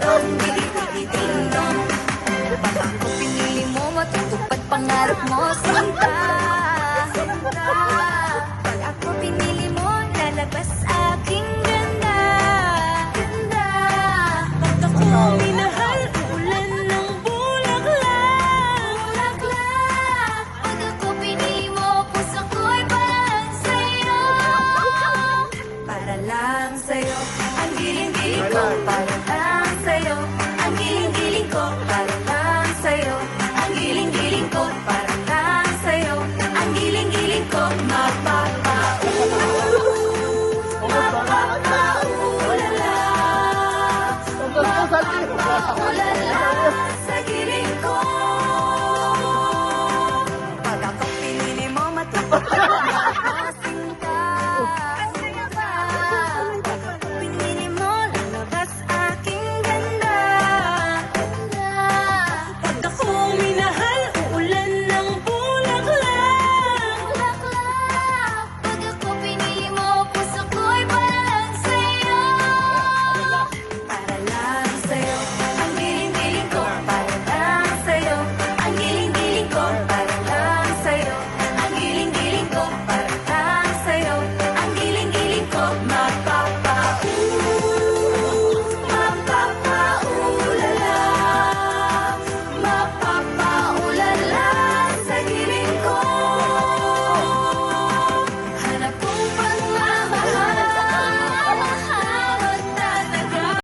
dong, digi-digi-ding dong. Ba't ako pinili mo, matutupad pangarap mo, sinta, sinta. Pag ako pinili mo, lalabas aking ganda, ganda. Pag ako minahal, ulan ng bulaklak, bulaklak. Pag ako pinili mo, puso ko'y parang sa'yo, para lang sa'yo. Ang giling-giling ko, para lang sa'yo. Ang giling-giling ko, para lang sa'yo. Ang giling-giling ko, para lang sa'yo. Ang giling-giling ko,